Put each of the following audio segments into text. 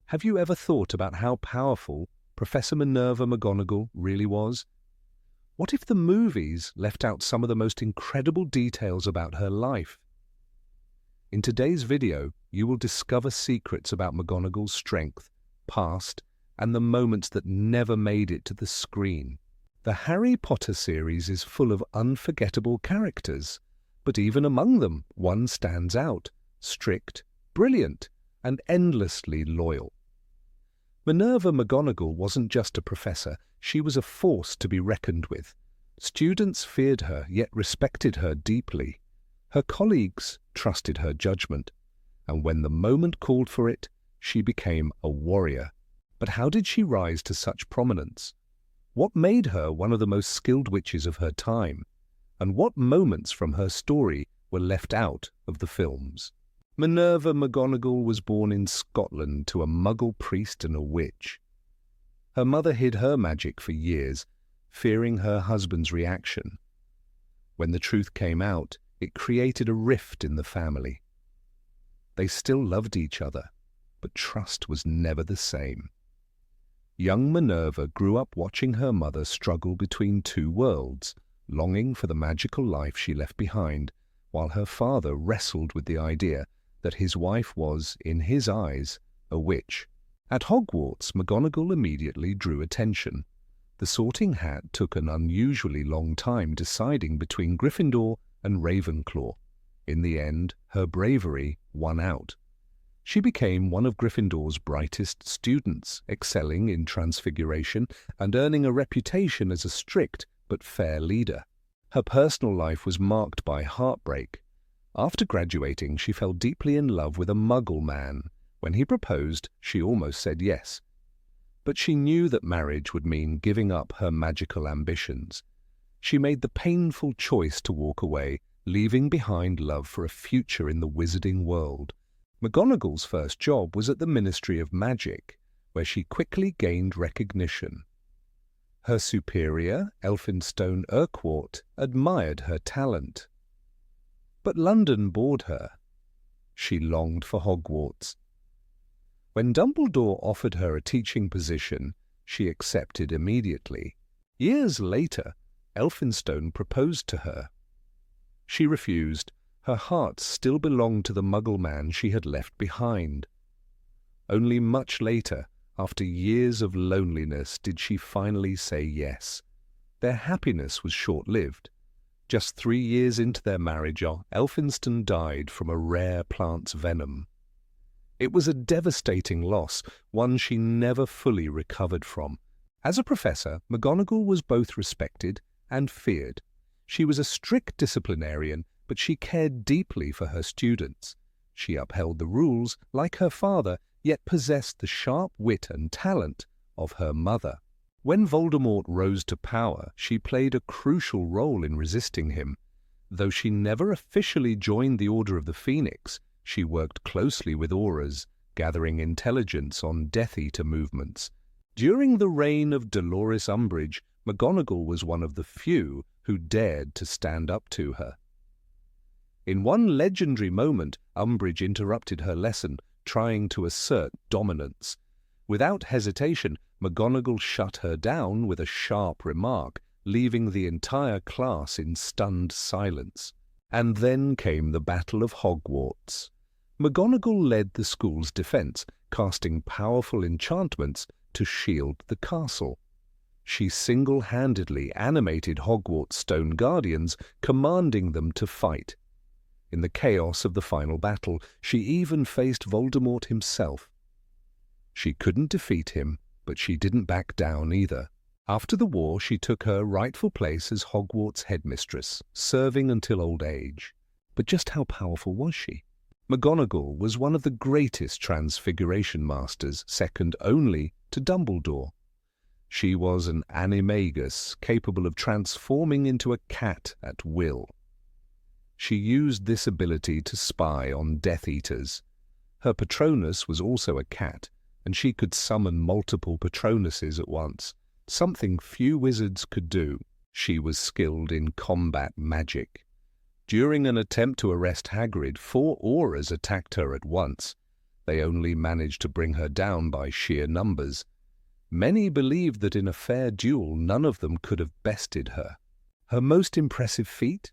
Have you ever thought about how powerful Professor Minerva McGonagall really was? What if the movies left out some of the most incredible details about her life? In today's video, you will discover secrets about McGonagall's strength, past, and the moments that never made it to the screen. The Harry Potter series is full of unforgettable characters, but even among them, one stands out: strict, brilliant, and endlessly loyal. Minerva McGonagall wasn't just a professor, she was a force to be reckoned with. Students feared her, yet respected her deeply. Her colleagues trusted her judgment, and when the moment called for it, she became a warrior. But how did she rise to such prominence? What made her one of the most skilled witches of her time? And what moments from her story were left out of the films? Minerva McGonagall was born in Scotland to a Muggle priest and a witch. Her mother hid her magic for years, fearing her husband's reaction. When the truth came out, it created a rift in the family. They still loved each other, but trust was never the same. Young Minerva grew up watching her mother struggle between two worlds, longing for the magical life she left behind, while her father wrestled with the idea that his wife was, in his eyes, a witch. At Hogwarts, McGonagall immediately drew attention. The Sorting Hat took an unusually long time deciding between Gryffindor and Ravenclaw. In the end, her bravery won out. She became one of Gryffindor's brightest students, excelling in transfiguration and earning a reputation as a strict but fair leader. Her personal life was marked by heartbreak. After graduating, she fell deeply in love with a Muggle man. When he proposed, she almost said yes. But she knew that marriage would mean giving up her magical ambitions. She made the painful choice to walk away, leaving behind love for a future in the wizarding world. McGonagall's first job was at the Ministry of Magic, where she quickly gained recognition. Her superior, Elphinstone Urquhart, admired her talent. But London bored her. She longed for Hogwarts. When Dumbledore offered her a teaching position, she accepted immediately. Years later, Elphinstone proposed to her. She refused. Her heart still belonged to the Muggle man she had left behind. Only much later, after years of loneliness, did she finally say yes. Their happiness was short-lived. Just 3 years into their marriage, Elphinstone died from a rare plant's venom. It was a devastating loss, one she never fully recovered from. As a professor, McGonagall was both respected and feared. She was a strict disciplinarian, but she cared deeply for her students. She upheld the rules like her father, yet possessed the sharp wit and talent of her mother. When Voldemort rose to power, she played a crucial role in resisting him. Though she never officially joined the Order of the Phoenix, she worked closely with Aurors, gathering intelligence on Death Eater movements. During the reign of Dolores Umbridge, McGonagall was one of the few who dared to stand up to her. In one legendary moment, Umbridge interrupted her lesson, trying to assert dominance. Without hesitation, McGonagall shut her down with a sharp remark, leaving the entire class in stunned silence. And then came the Battle of Hogwarts. McGonagall led the school's defense, casting powerful enchantments to shield the castle. She single-handedly animated Hogwarts Stone Guardians, commanding them to fight. In the chaos of the final battle, she even faced Voldemort himself. She couldn't defeat him, but she didn't back down either. After the war, she took her rightful place as Hogwarts headmistress, serving until old age. But just how powerful was she? McGonagall was one of the greatest transfiguration masters, second only to Dumbledore. She was an animagus, capable of transforming into a cat at will. She used this ability to spy on Death Eaters. Her Patronus was also a cat, and she could summon multiple Patronuses at once, something few wizards could do. She was skilled in combat magic. During an attempt to arrest Hagrid, 4 Aurors attacked her at once. They only managed to bring her down by sheer numbers. Many believed that in a fair duel none of them could have bested her. Her most impressive feat?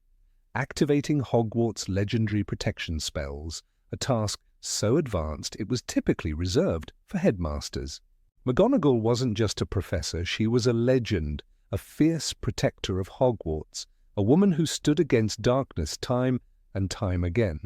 Activating Hogwarts' legendary protection spells, a task so advanced it was typically reserved for headmasters. McGonagall wasn't just a professor, she was a legend, a fierce protector of Hogwarts, a woman who stood against darkness time and time again.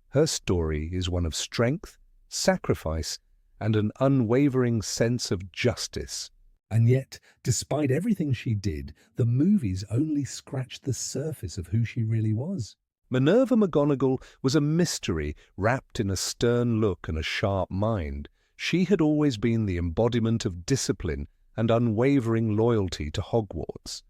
Her story is one of strength, sacrifice, and an unwavering sense of justice. And yet, despite everything she did, the movies only scratched the surface of who she really was. Minerva McGonagall was a mystery wrapped in a stern look and a sharp mind. She had always been the embodiment of discipline and unwavering loyalty to Hogwarts.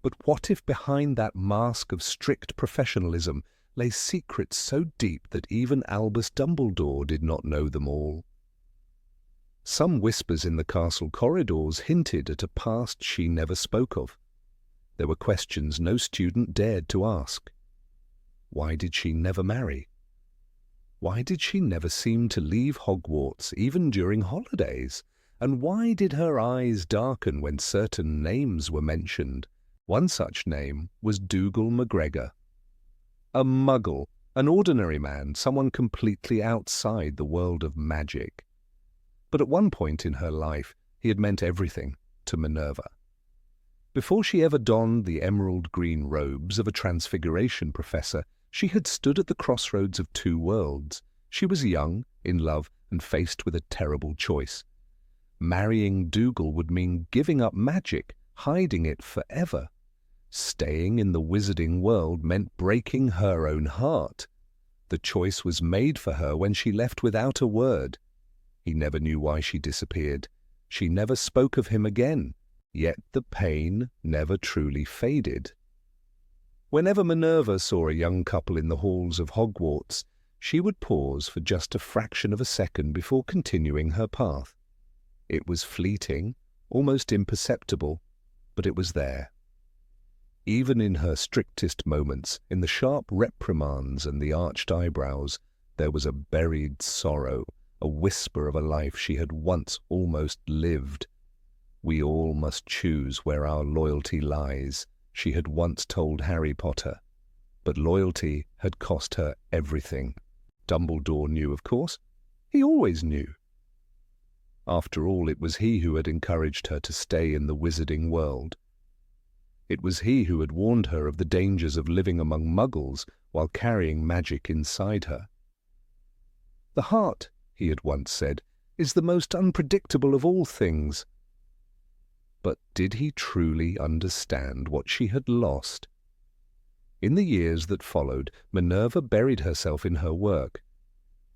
But what if behind that mask of strict professionalism lay secrets so deep that even Albus Dumbledore did not know them all? Some whispers in the castle corridors hinted at a past she never spoke of. There were questions no student dared to ask. Why did she never marry? Why did she never seem to leave Hogwarts, even during holidays? And why did her eyes darken when certain names were mentioned? One such name was Dougal McGregor. A muggle, an ordinary man, someone completely outside the world of magic. But at one point in her life, he had meant everything to Minerva. Before she ever donned the emerald green robes of a transfiguration professor, she had stood at the crossroads of two worlds. She was young, in love, and faced with a terrible choice. Marrying Dougal would mean giving up magic, hiding it forever. Staying in the wizarding world meant breaking her own heart. The choice was made for her when she left without a word. He never knew why she disappeared. She never spoke of him again, yet the pain never truly faded. Whenever Minerva saw a young couple in the halls of Hogwarts, she would pause for just a fraction of a second before continuing her path. It was fleeting, almost imperceptible, but it was there. Even in her strictest moments, in the sharp reprimands and the arched eyebrows, there was a buried sorrow, a whisper of a life she had once almost lived. We all must choose where our loyalty lies, she had once told Harry Potter. But loyalty had cost her everything. Dumbledore knew, of course. He always knew. After all, it was he who had encouraged her to stay in the wizarding world. It was he who had warned her of the dangers of living among muggles while carrying magic inside her. The heart, he had once said, is the most unpredictable of all things. But did he truly understand what she had lost? In the years that followed, Minerva buried herself in her work.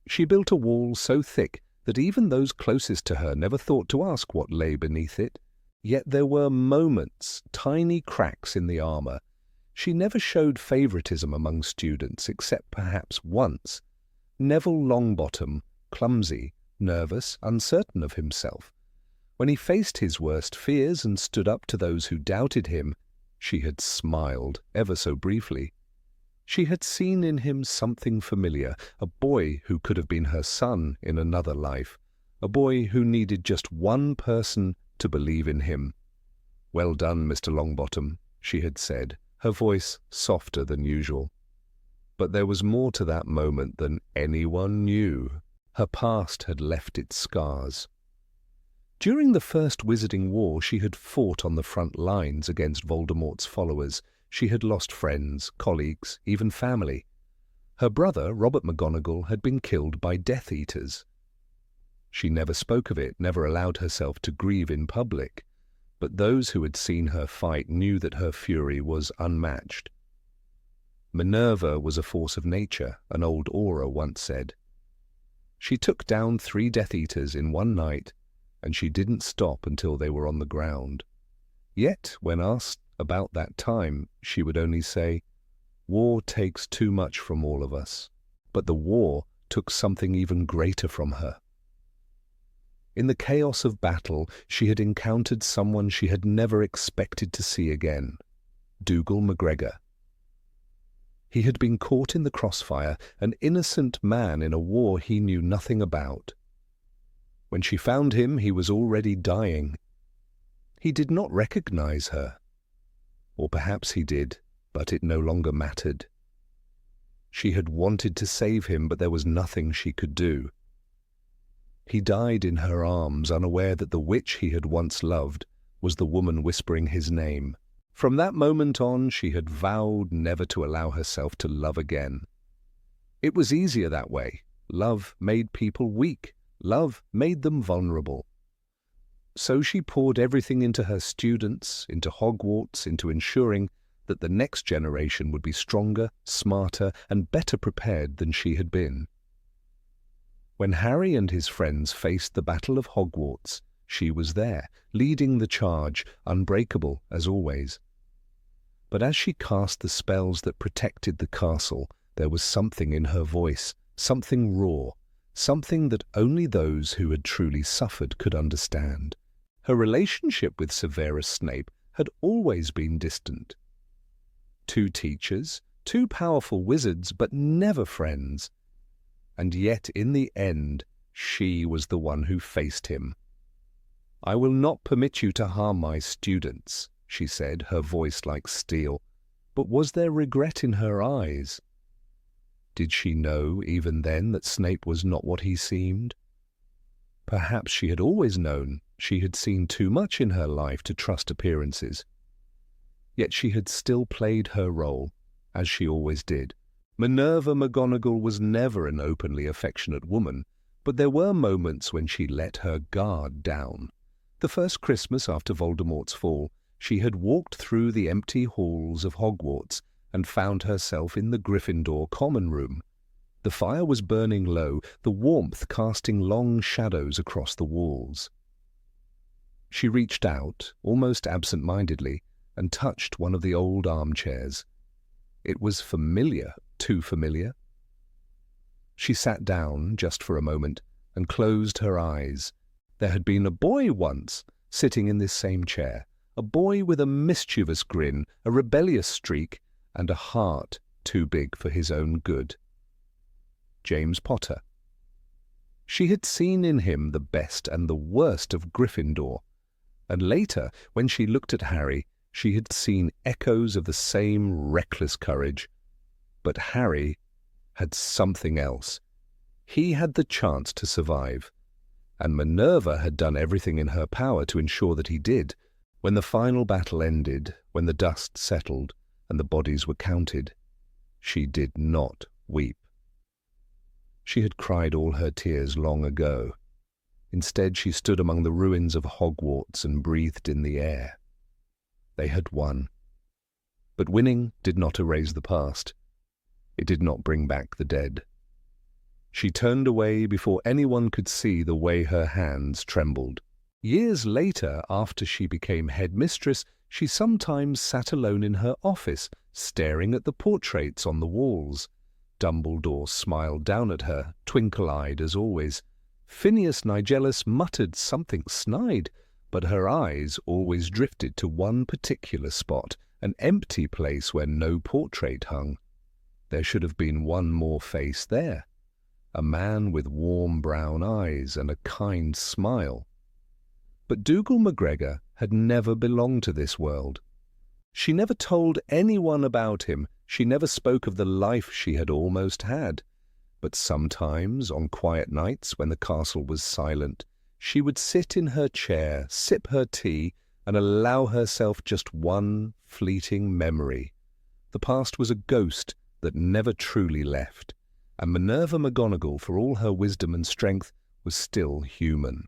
She built a wall so thick that even those closest to her never thought to ask what lay beneath it. Yet there were moments, tiny cracks in the armor. She never showed favoritism among students, except perhaps once. Neville Longbottom, clumsy, nervous, uncertain of himself. When he faced his worst fears and stood up to those who doubted him, she had smiled, ever so briefly. She had seen in him something familiar, a boy who could have been her son in another life, a boy who needed just one person to believe in him. "Well done, Mr. Longbottom," she had said, her voice softer than usual. But there was more to that moment than anyone knew. Her past had left its scars. During the First Wizarding War, she had fought on the front lines against Voldemort's followers. She had lost friends, colleagues, even family. Her brother, Robert McGonagall, had been killed by Death Eaters. She never spoke of it, never allowed herself to grieve in public, but those who had seen her fight knew that her fury was unmatched. Minerva was a force of nature, an old aura once said. She took down 3 Death Eaters in one night, and she didn't stop until they were on the ground. Yet, when asked about that time, she would only say, "War takes too much from all of us." But the war took something even greater from her. In the chaos of battle, she had encountered someone she had never expected to see again, Dougal McGregor. He had been caught in the crossfire, an innocent man in a war he knew nothing about. When she found him, he was already dying. He did not recognize her. Or perhaps he did, but it no longer mattered. She had wanted to save him, but there was nothing she could do. He died in her arms, unaware that the witch he had once loved was the woman whispering his name. From that moment on, she had vowed never to allow herself to love again. It was easier that way. Love made people weak. Love made them vulnerable. So she poured everything into her students, into Hogwarts, into ensuring that the next generation would be stronger, smarter, and better prepared than she had been. When Harry and his friends faced the Battle of Hogwarts, she was there, leading the charge, unbreakable as always. But as she cast the spells that protected the castle, there was something in her voice, something raw, something that only those who had truly suffered could understand. Her relationship with Severus Snape had always been distant. Two teachers, two powerful wizards, but never friends. And yet, in the end, she was the one who faced him. "I will not permit you to harm my students," she said, her voice like steel. But was there regret in her eyes? Did she know, even then, that Snape was not what he seemed? Perhaps she had always known. She had seen too much in her life to trust appearances. Yet she had still played her role, as she always did. Minerva McGonagall was never an openly affectionate woman, but there were moments when she let her guard down. The first Christmas after Voldemort's fall, she had walked through the empty halls of Hogwarts and found herself in the Gryffindor common room. The fire was burning low, the warmth casting long shadows across the walls. She reached out, almost absent-mindedly, and touched one of the old armchairs. It was familiar, too familiar. She sat down just for a moment and closed her eyes. There had been a boy once, sitting in this same chair, a boy with a mischievous grin, a rebellious streak, and a heart too big for his own good. James Potter. She had seen in him the best and the worst of Gryffindor, and later, when she looked at Harry, she had seen echoes of the same reckless courage. But Harry had something else. He had the chance to survive, and Minerva had done everything in her power to ensure that he did. When the final battle ended, when the dust settled and the bodies were counted, she did not weep. She had cried all her tears long ago. Instead, she stood among the ruins of Hogwarts and breathed in the air. They had won. But winning did not erase the past. It did not bring back the dead. She turned away before anyone could see the way her hands trembled. Years later, after she became headmistress, she sometimes sat alone in her office, staring at the portraits on the walls. Dumbledore smiled down at her, twinkle-eyed as always. Phineas Nigellus muttered something snide, but her eyes always drifted to one particular spot, an empty place where no portrait hung. There should have been one more face there, a man with warm brown eyes and a kind smile. But Dougal McGregor had never belonged to this world. She never told anyone about him. She never spoke of the life she had almost had. But sometimes, on quiet nights when the castle was silent, she would sit in her chair, sip her tea, and allow herself just one fleeting memory. The past was a ghost that never truly left, and Minerva McGonagall, for all her wisdom and strength, was still human.